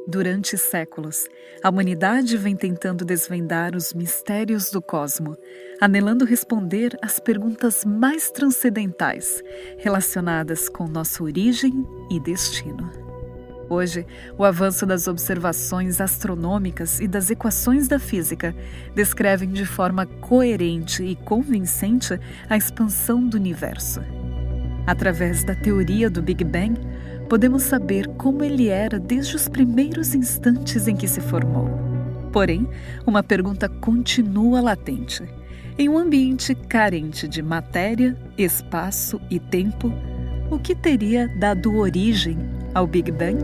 Durante séculos, a humanidade vem tentando desvendar os mistérios do cosmo, anelando responder às perguntas mais transcendentais relacionadas com nossa origem e destino. Hoje, o avanço das observações astronômicas e das equações da física descrevem de forma coerente e convincente a expansão do universo. Através da teoria do Big Bang, podemos saber como ele era desde os primeiros instantes em que se formou. Porém, uma pergunta continua latente. Em um ambiente carente de matéria, espaço e tempo, o que teria dado origem ao Big Bang?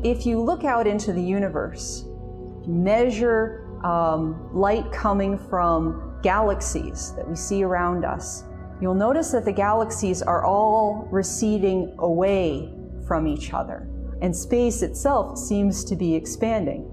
If you look out into the universe, measure light coming from galaxies that we see around us, you'll notice that the galaxies are all receding away from each other, and space itself seems to be expanding.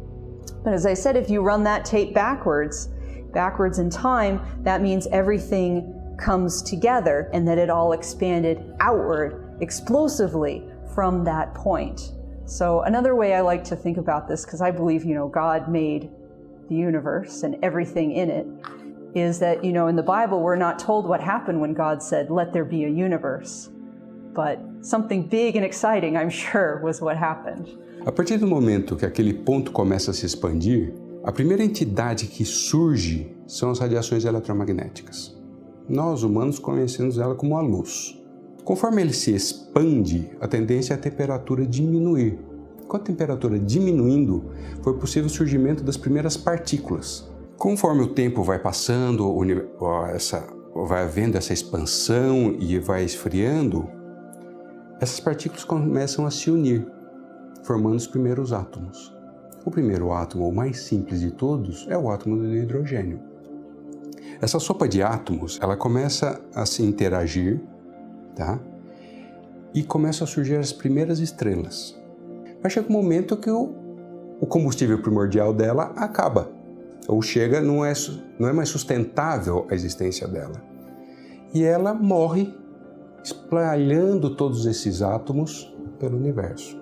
But as I said, if you run that tape backwards in time, that means everything comes together and that it all expanded outward explosively from that point. So another way I like to think about this, because I believe, God made the universe and everything in it, is that, in the Bible, we're not told what happened when God said, let there be a universe. But something big and exciting, I'm sure, was what happened. A partir do momento que aquele ponto começa a se expandir, a primeira entidade que surge são as radiações eletromagnéticas. Nós, humanos, conhecemos ela como a luz. Conforme ele se expande, a tendência é a temperatura diminuir. Com a temperatura diminuindo, foi possível o surgimento das primeiras partículas. Conforme o tempo vai passando, vai havendo essa expansão e vai esfriando, essas partículas começam a se unir, formando os primeiros átomos. O primeiro átomo, o mais simples de todos, é o átomo do hidrogênio. Essa sopa de átomos, ela começa a se interagir, tá? E começam a surgir as primeiras estrelas. Mas chega um momento que o combustível primordial dela acaba. Ou chega, não é mais sustentável a existência dela. E ela morre, espalhando todos esses átomos pelo universo.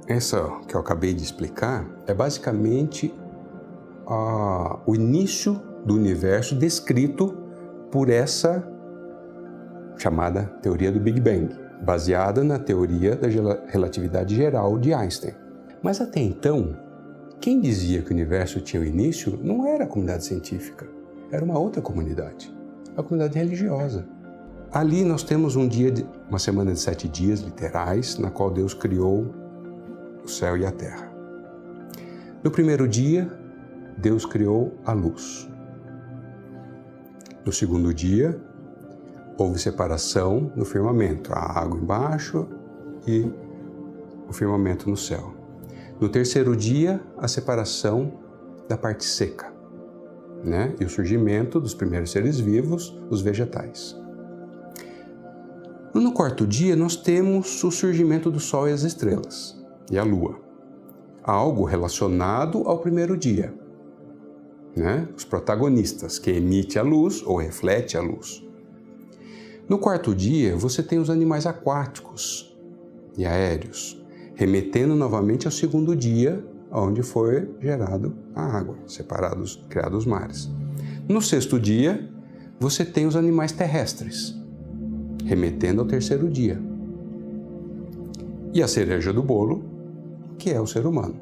Essa que eu acabei de explicar, é basicamente o início do universo descrito por essa chamada teoria do Big Bang, baseada na teoria da relatividade geral de Einstein. Mas até então, quem dizia que o universo tinha o início não era a comunidade científica, era uma outra comunidade, a comunidade religiosa. Ali nós temos uma semana de 7 dias literais, na qual Deus criou o céu e a terra. No primeiro dia, Deus criou a luz. No segundo dia, houve separação no firmamento, a água embaixo e o firmamento no céu. No terceiro dia, a separação da parte seca, né? E o surgimento dos primeiros seres vivos, os vegetais. No quarto dia, nós temos o surgimento do Sol e as estrelas, e a Lua. Algo relacionado ao primeiro dia, né? Os protagonistas, que emite a luz ou reflete a luz. No quarto dia, você tem os animais aquáticos e aéreos, remetendo novamente ao segundo dia, onde foi gerado a água, criados os mares. No sexto dia, você tem os animais terrestres, remetendo ao terceiro dia. E a cereja do bolo, que é o ser humano.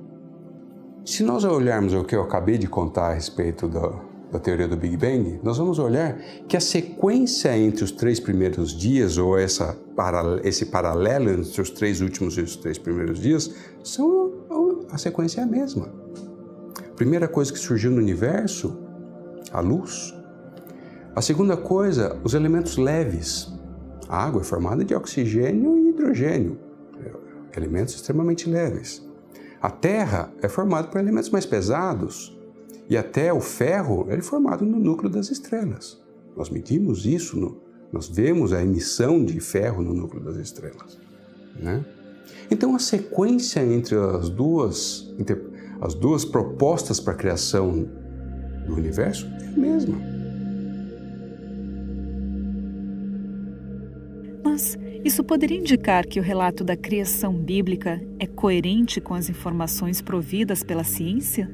Se nós olharmos o que eu acabei de contar a respeito da teoria do Big Bang, nós vamos olhar que a sequência entre os 3 primeiros dias, ou esse paralelo entre os 3 últimos e os 3 primeiros dias, a sequência é a mesma. A primeira coisa que surgiu no universo a luz. A segunda coisa, os elementos leves. A água é formada de oxigênio e hidrogênio, elementos extremamente leves. A terra é formada por elementos mais pesados e até o ferro é formado no núcleo das estrelas. Nós medimos isso, nós vemos a emissão de ferro no núcleo das estrelas, né? Então a sequência entre as duas propostas para a criação do universo é a mesma. Mas isso poderia indicar que o relato da criação bíblica é coerente com as informações providas pela ciência?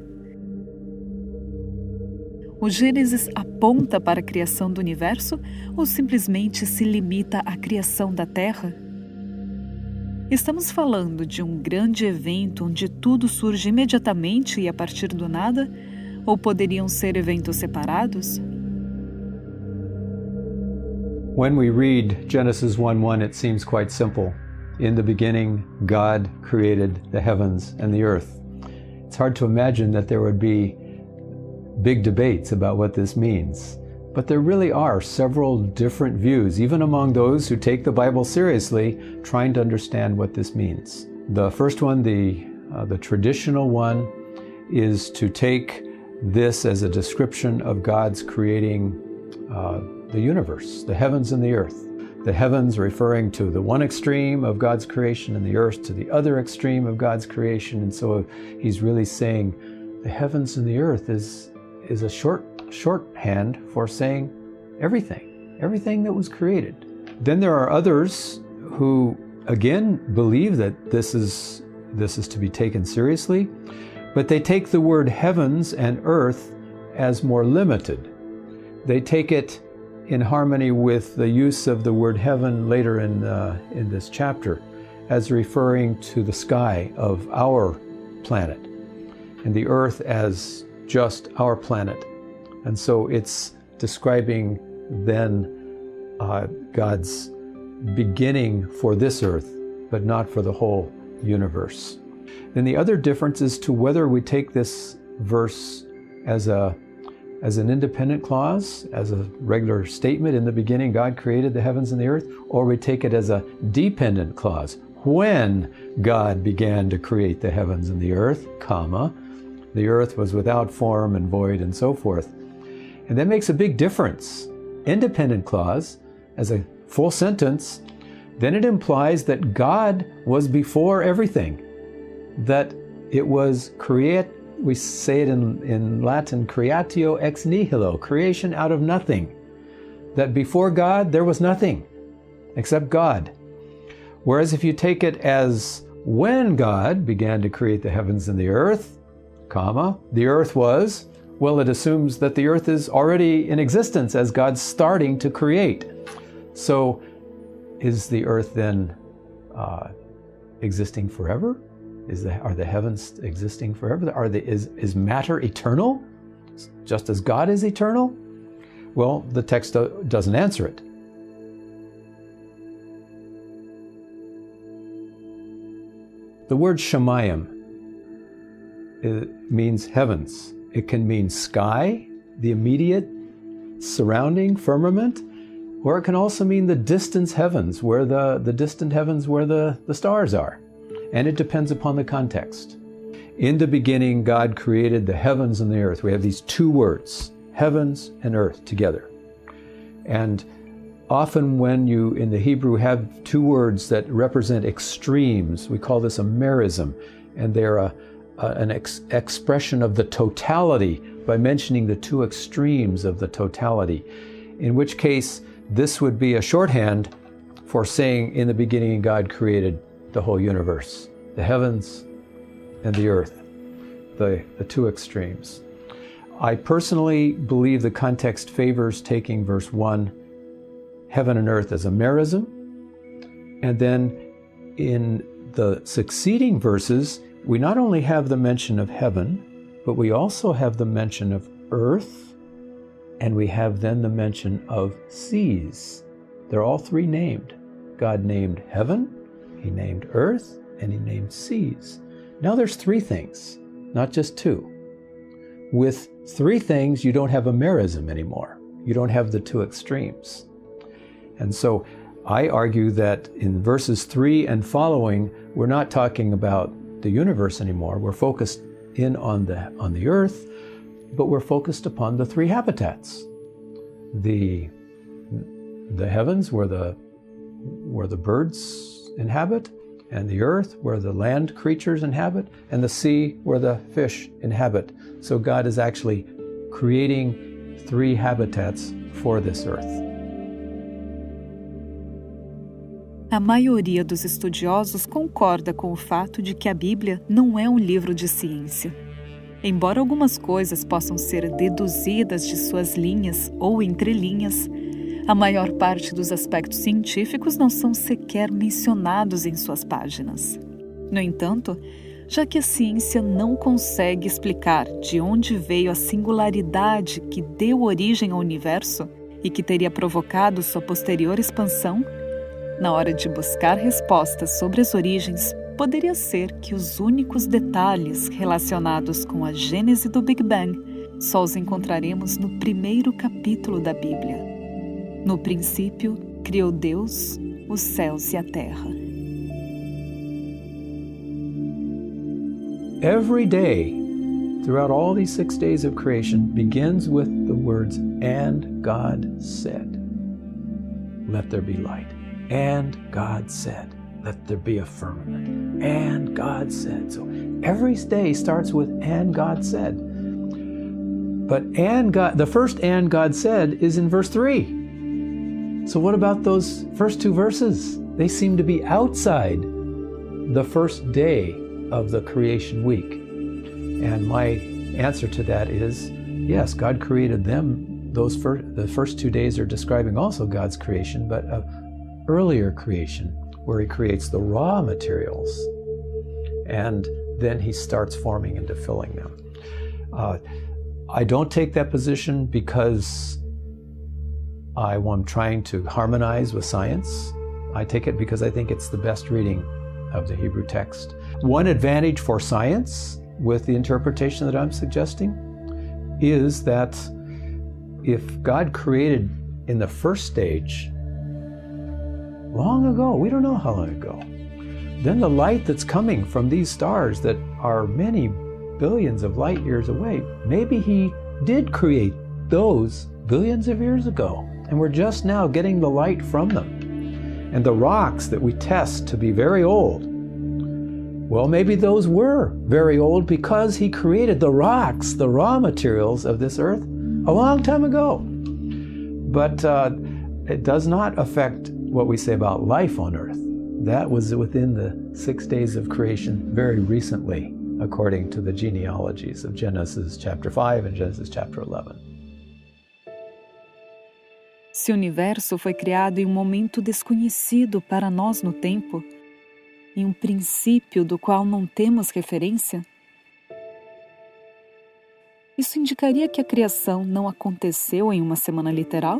O Gênesis aponta para a criação do universo ou simplesmente se limita à criação da Terra? Estamos falando de um grande evento onde tudo surge imediatamente e a partir do nada? Ou poderiam ser eventos separados? When we read Genesis 1:1, it seems quite simple. In the beginning, God created the heavens and the earth. It's hard to imagine that there would be big debates about what this means. But there really are several different views, even among those who take the Bible seriously, trying to understand what this means. The first one, the traditional one, is to take this as a description of God's creating the universe, the heavens and the earth. The heavens referring to the one extreme of God's creation and the earth to the other extreme of God's creation. And so he's really saying the heavens and the earth is a shorthand for saying everything that was created. Then there are others who again believe that this is to be taken seriously, but they take the word heavens and earth as more limited. They take it in harmony with the use of the word heaven later in this chapter as referring to the sky of our planet and the earth as just our planet. And so it's describing then God's beginning for this earth, but not for the whole universe. Then the other difference is to whether we take this verse as an independent clause, as a regular statement, in the beginning God created the heavens and the earth, or we take it as a dependent clause. When God began to create the heavens and the earth, comma, the earth was without form and void and so forth. And that makes a big difference. Independent clause, as a full sentence, then it implies that God was before everything, that it was we say it in Latin, creatio ex nihilo, creation out of nothing. That before God, there was nothing except God. Whereas if you take it as when God began to create the heavens and the earth, comma, the earth was, well, it assumes that the earth is already in existence as God's starting to create. So is the earth then existing forever? Are the heavens existing forever? Is matter eternal, just as God is eternal? Well, the text doesn't answer it. The word Shemayim means heavens. It can mean sky, the immediate surrounding firmament, or it can also mean the distant heavens, where the distant heavens where the stars are. And it depends upon the context. In the beginning, God created the heavens and the earth. We have these two words, heavens and earth, together. And often when you, in the Hebrew, have two words that represent extremes, we call this a merism, and they're an expression of the totality by mentioning the two extremes of the totality, in which case this would be a shorthand for saying in the beginning God created the whole universe, the heavens and the earth, the two extremes. I personally believe the context favors taking verse 1, heaven and earth, as a merism, and then in the succeeding verses, we not only have the mention of heaven, but we also have the mention of earth, and we have then the mention of seas. They're all three named. God named heaven, He named earth, and He named seas. Now there's three things, not just two. with three things, you don't have a merism anymore. You don't have the two extremes. And so I argue that in verses 3 and following, we're not talking about the universe anymore. We're focused in on the earth, but we're focused upon the three habitats. The heavens where the birds inhabit, and the earth where the land creatures inhabit, and the sea where the fish inhabit. So God is actually creating three habitats for this earth. A maioria dos estudiosos concorda com o fato de que a Bíblia não é um livro de ciência. Embora algumas coisas possam ser deduzidas de suas linhas ou entrelinhas, a maior parte dos aspectos científicos não são sequer mencionados em suas páginas. No entanto, já que a ciência não consegue explicar de onde veio a singularidade que deu origem ao universo e que teria provocado sua posterior expansão, na hora de buscar respostas sobre as origens, poderia ser que os únicos detalhes relacionados com a gênese do Big Bang só os encontraremos no primeiro capítulo da Bíblia. No princípio, criou Deus os céus e a terra. Every day, throughout all these 6 days of creation, begins with the words, "And God said, let there be light. And God said, let there be a firmament. And God said." So every day starts with "and God said." But the first "and God said" is in verse 3. So what about those first two verses? They seem to be outside the first day of the creation week. And my answer to that is, yes, God created them. The first 2 days are describing also God's creation, but earlier creation, where he creates the raw materials, and then he starts forming and filling them. I don't take that position because I'm trying to harmonize with science. I take it because I think it's the best reading of the Hebrew text. One advantage for science with the interpretation that I'm suggesting is that if God created in the first stage long ago, we don't know how long ago, then the light that's coming from these stars that are many billions of light years away, maybe he did create those billions of years ago, and we're just now getting the light from them. And the rocks that we test to be very old, well, maybe those were very old because he created the rocks, the raw materials of this earth, a long time ago. But it does not affect what we say about life on earth. That was within the 6 days of creation very recently, according to the genealogies of Genesis chapter 5 and Genesis chapter 11. Se o universo foi criado em um momento desconhecido para nós no tempo, em um princípio do qual não temos referência, isso indicaria que a criação não aconteceu em uma semana literal?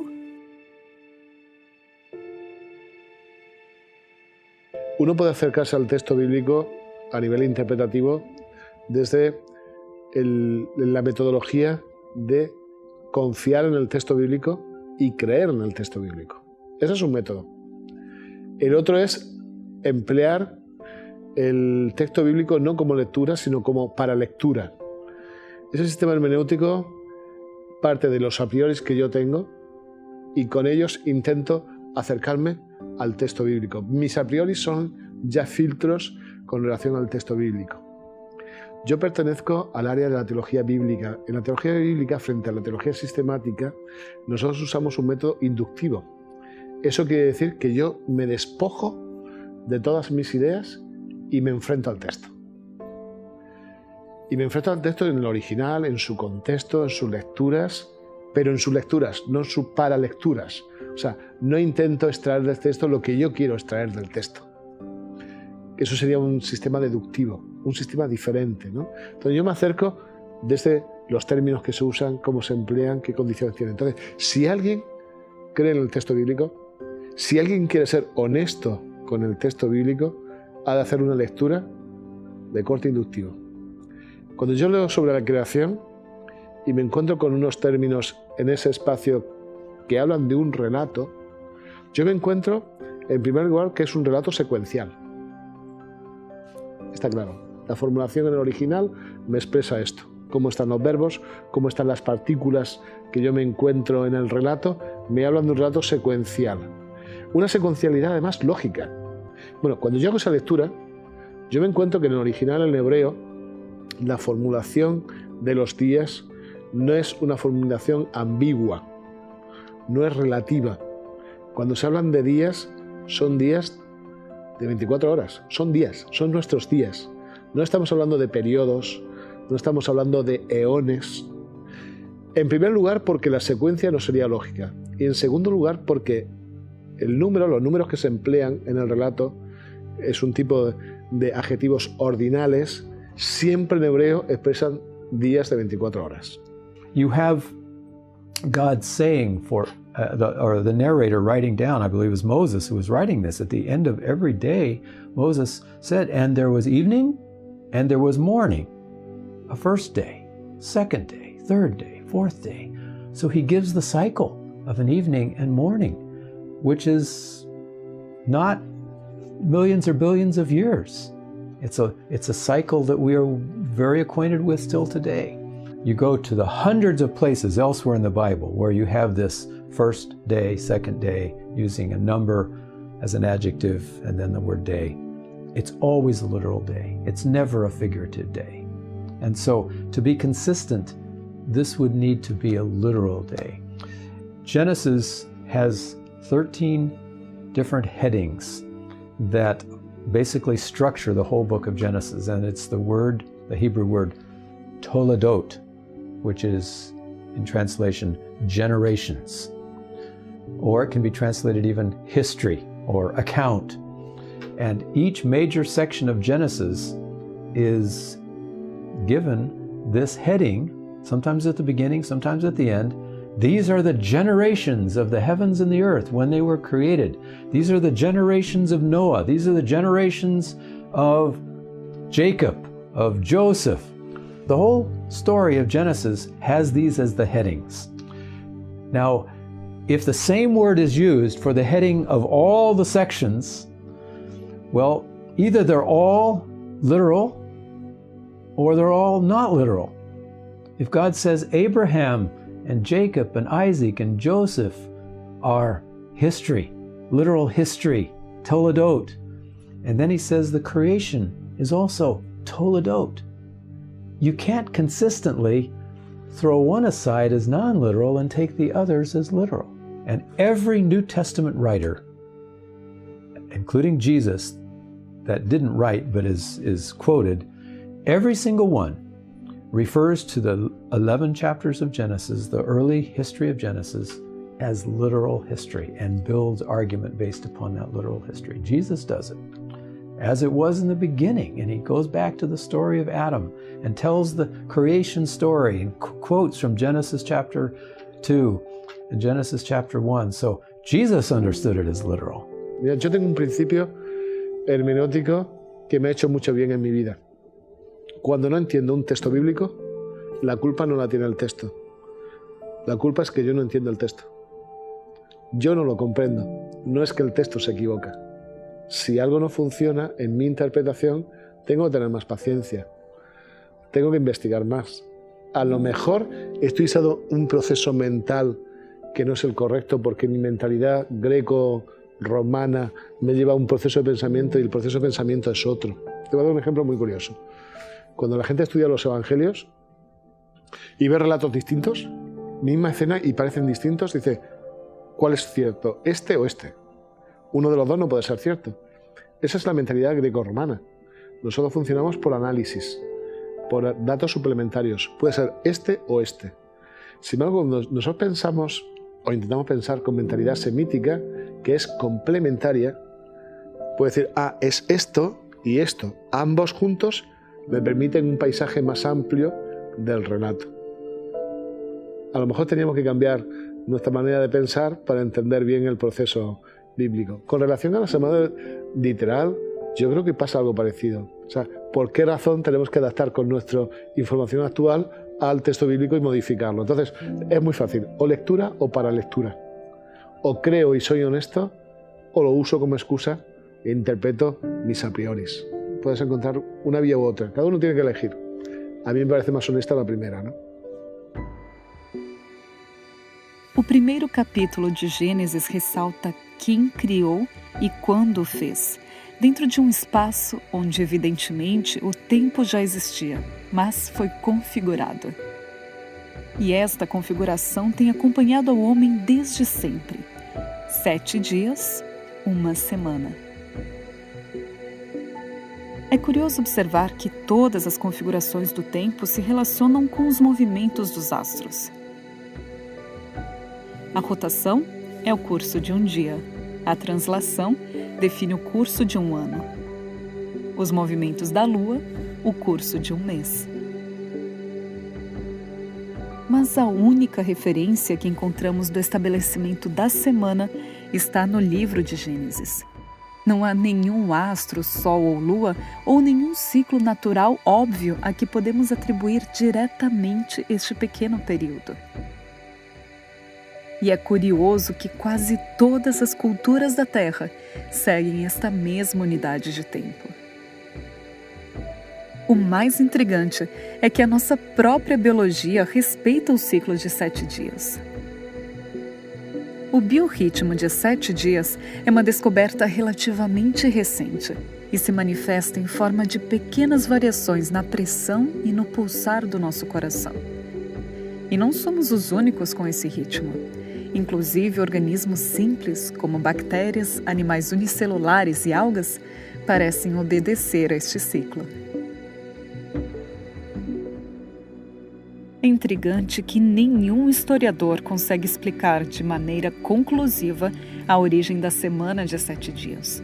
Uno puede acercarse al texto bíblico a nivel interpretativo desde la metodología de confiar en el texto bíblico y creer en el texto bíblico. Ese es un método. El otro es emplear el texto bíblico no como lectura, sino como para lectura. Ese sistema hermenéutico parte de los a priori que yo tengo y con ellos intento acercarme al texto bíblico. Mis a priori son ya filtros con relación al texto bíblico. Yo pertenezco al área de la teología bíblica. En la teología bíblica, frente a la teología sistemática, nosotros usamos un método inductivo. Eso quiere decir que yo me despojo de todas mis ideas y me enfrento al texto. Y me enfrento al texto en el original, en su contexto, en sus lecturas, pero en sus lecturas, no en sus paralecturas. O sea, no intento extraer del texto lo que yo quiero extraer del texto. Eso sería un sistema deductivo, un sistema diferente, ¿no? Entonces yo me acerco desde los términos que se usan, cómo se emplean, qué condiciones tienen. Entonces, si alguien cree en el texto bíblico, si alguien quiere ser honesto con el texto bíblico, ha de hacer una lectura de corte inductivo. Cuando yo leo sobre la creación, y me encuentro con unos términos en ese espacio que hablan de un relato, yo me encuentro, en primer lugar, que es un relato secuencial. Está claro, la formulación en el original me expresa esto, cómo están los verbos, cómo están las partículas que yo me encuentro en el relato, me hablan de un relato secuencial. Una secuencialidad además lógica. Bueno, cuando yo hago esa lectura, yo me encuentro que en el original, en hebreo, la formulación de los días no es una formulación ambigua, no es relativa. Cuando se hablan de días, son días de 24 horas, son días, son nuestros días. No estamos hablando de periodos, no estamos hablando de eones. En primer lugar, porque la secuencia no sería lógica. Y en segundo lugar, porque el número, los números que se emplean en el relato, es un tipo de adjetivos ordinales, siempre en hebreo expresan días de 24 horas. You have God saying the narrator writing down, I believe it was Moses who was writing this, at the end of every day, Moses said, and there was evening and there was morning, a first day, second day, third day, fourth day. So he gives the cycle of an evening and morning, which is not millions or billions of years. It's a cycle that we are very acquainted with still today. You go to the hundreds of places elsewhere in the Bible where you have this first day, second day, using a number as an adjective and then the word day. It's always a literal day. It's never a figurative day. And so to be consistent, this would need to be a literal day. Genesis has 13 different headings that basically structure the whole book of Genesis, and it's the Hebrew word toledot, which is in translation generations, or it can be translated even history or account. And each major section of Genesis is given this heading, sometimes at the beginning, sometimes at the end. These are the generations of the heavens and the earth when they were created. These are the generations of Noah. These are the generations of Jacob, of Joseph. The whole story of Genesis has these as the headings. Now, if the same word is used for the heading of all the sections, well, either they're all literal or they're all not literal. If God says Abraham and Jacob and Isaac and Joseph are history, literal history, toledot, and then he says the creation is also toledot, you can't consistently throw one aside as non-literal and take the others as literal. And every New Testament writer, including Jesus, that didn't write but is quoted, every single one refers to the 11 chapters of Genesis, the early history of Genesis, as literal history and builds argument based upon that literal history. Jesus does it as it was in the beginning, and he goes back to the story of Adam and tells the creation story and quotes from Genesis chapter 2 and Genesis chapter 1. So Jesus understood it as literal. Mira, yo tengo un principio hermenéutico que me ha hecho mucho bien en mi vida. Cuando no entiendo un texto bíblico, la culpa no la tiene el texto. La culpa es que yo no entiendo el texto. Yo no lo comprendo. No es que el texto se equivoca. Si algo no funciona en mi interpretación, tengo que tener más paciencia. Tengo que investigar más. A lo mejor estoy usando un proceso mental que no es el correcto porque mi mentalidad greco-romana me lleva a un proceso de pensamiento y el proceso de pensamiento es otro. Te voy a dar un ejemplo muy curioso. Cuando la gente estudia los evangelios y ve relatos distintos, misma escena y parecen distintos, dice, ¿cuál es cierto? ¿Este o este? Uno de los dos no puede ser cierto. Esa es la mentalidad greco-romana. Nosotros funcionamos por análisis, por datos suplementarios. Puede ser este o este. Sin embargo, nosotros pensamos o intentamos pensar con mentalidad semítica, que es complementaria, puede decir, es esto y esto. Ambos juntos me permiten un paisaje más amplio del relato. A lo mejor teníamos que cambiar nuestra manera de pensar para entender bien el proceso bíblico. Con relación a la semana literal, yo creo que pasa algo parecido. O sea, ¿por qué razón tenemos que adaptar con nuestra información actual al texto bíblico y modificarlo. Entonces, es muy fácil, o lectura o para lectura. O creo y soy honesto, o lo uso como excusa e interpreto mis a prioris. Puedes encontrar una vía u otra, cada uno tiene que elegir. A mí me parece más honesta la primera, ¿no? O primeiro capítulo de Gênesis ressalta quem criou e quando o fez, dentro de um espaço onde, evidentemente, o tempo já existia, mas foi configurado. E esta configuração tem acompanhado ao homem desde sempre. 7 dias, 1 semana. É curioso observar que todas as configurações do tempo se relacionam com os movimentos dos astros. A rotação é o curso de um dia. A translação define o curso de um ano. Os movimentos da Lua, o curso de um mês. Mas a única referência que encontramos do estabelecimento da semana está no livro de Gênesis. Não há nenhum astro, sol ou lua, ou nenhum ciclo natural óbvio a que podemos atribuir diretamente este pequeno período. E é curioso que quase todas as culturas da Terra seguem esta mesma unidade de tempo. O mais intrigante é que a nossa própria biologia respeita o ciclo de 7 dias. O biorritmo de 7 dias é uma descoberta relativamente recente e se manifesta em forma de pequenas variações na pressão e no pulsar do nosso coração. E não somos os únicos com esse ritmo. Inclusive, organismos simples, como bactérias, animais unicelulares e algas, parecem obedecer a este ciclo. É intrigante que nenhum historiador consegue explicar de maneira conclusiva a origem da semana de 7 dias.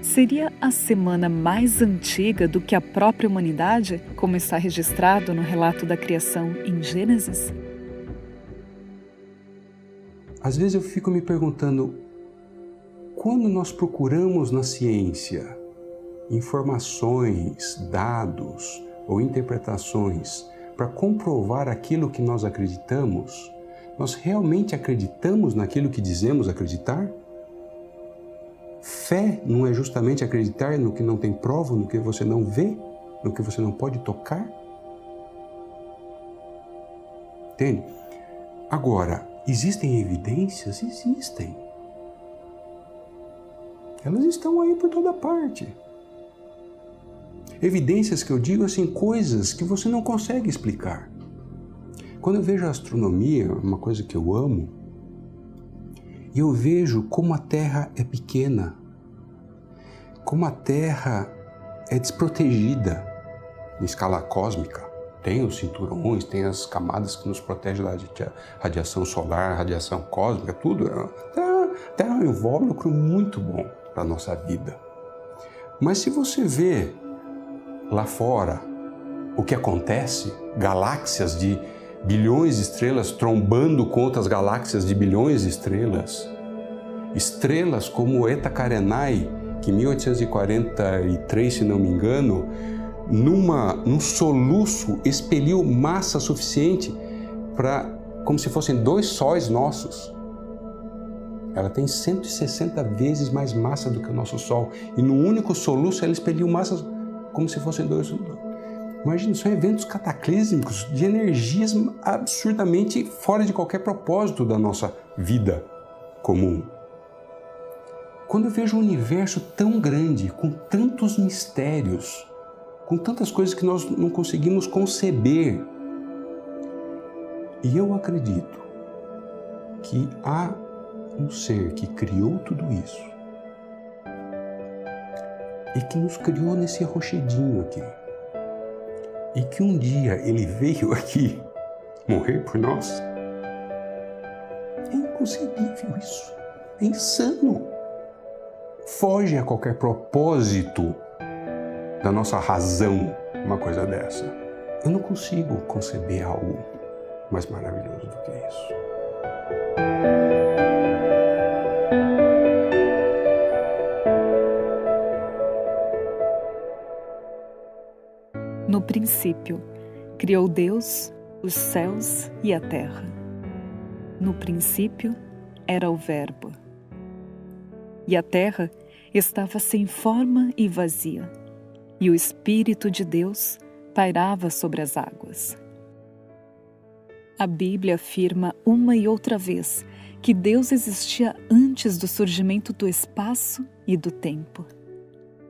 Seria a semana mais antiga do que a própria humanidade, como está registrado no relato da criação em Gênesis? Às vezes eu fico me perguntando, quando nós procuramos na ciência informações, dados ou interpretações para comprovar aquilo que nós acreditamos, nós realmente acreditamos naquilo que dizemos acreditar? Fé não é justamente acreditar no que não tem prova, no que você não vê, no que você não pode tocar? Entende? Agora, existem evidências? Existem. Elas estão aí por toda parte. Evidências que eu digo assim, coisas que você não consegue explicar. Quando eu vejo a astronomia, uma coisa que eu amo, e eu vejo como a Terra é pequena, como a Terra é desprotegida em escala cósmica. Tem os cinturões, tem as camadas que nos protegem da radiação solar, radiação cósmica, tudo. A Terra é um invólucro muito bom para a nossa vida. Mas se você vê lá fora o que acontece, galáxias de bilhões de estrelas trombando com outras galáxias de bilhões de estrelas, estrelas como Eta Carinae, que em 1843, se não me engano, num soluço expeliu massa suficiente para, como se fossem 2 sóis nossos. Ela tem 160 vezes mais massa do que o nosso Sol. E num único soluço ela expeliu massa como se fossem 2. Imagina, são eventos cataclísmicos de energias absurdamente fora de qualquer propósito da nossa vida comum. Quando eu vejo um universo tão grande, com tantos mistérios, com tantas coisas que nós não conseguimos conceber, e eu acredito que há um ser que criou tudo isso e que nos criou nesse rochedinho aqui, e que um dia ele veio aqui morrer por nós. É inconcebível isso, é insano, foge a qualquer propósito da nossa razão uma coisa dessa. Eu não consigo conceber algo mais maravilhoso do que isso. No princípio, Criou Deus os céus e a terra. No princípio era o Verbo. E a terra estava sem forma e vazia, e o Espírito de Deus pairava sobre as águas. A Bíblia afirma uma e outra vez que Deus existia antes do surgimento do espaço e do tempo,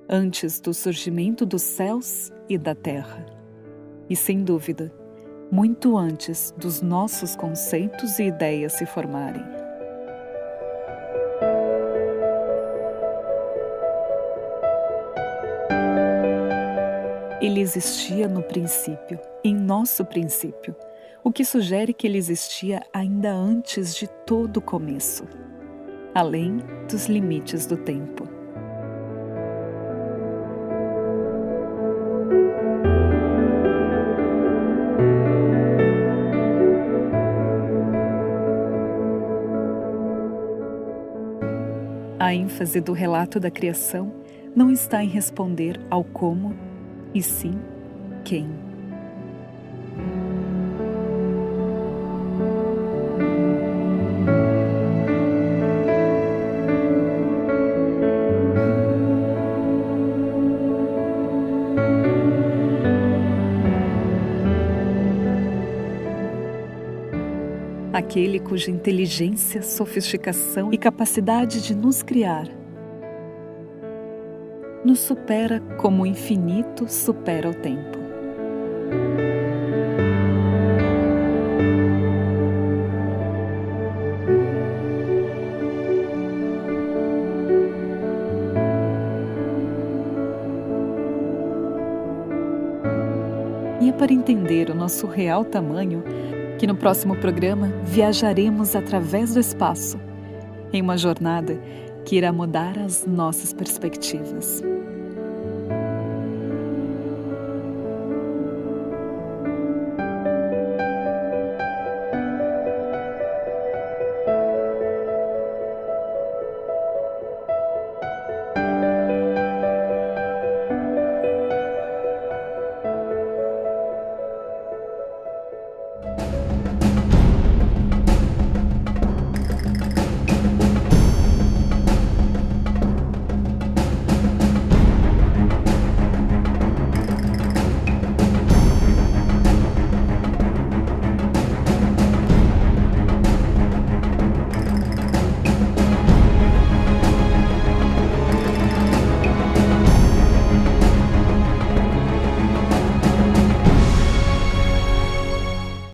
antes do surgimento dos céus e da terra, e sem dúvida, muito antes dos nossos conceitos e ideias se formarem. Ele existia no princípio, em nosso princípio, o que sugere que ele existia ainda antes de todo o começo, além dos limites do tempo. A ênfase do relato da criação não está em responder ao como, e sim quem. Aquele cuja inteligência, sofisticação e capacidade de nos criar nos supera como o infinito supera o tempo. E é para entender o nosso real tamanho que no próximo programa viajaremos através do espaço, em uma jornada que irá mudar as nossas perspectivas.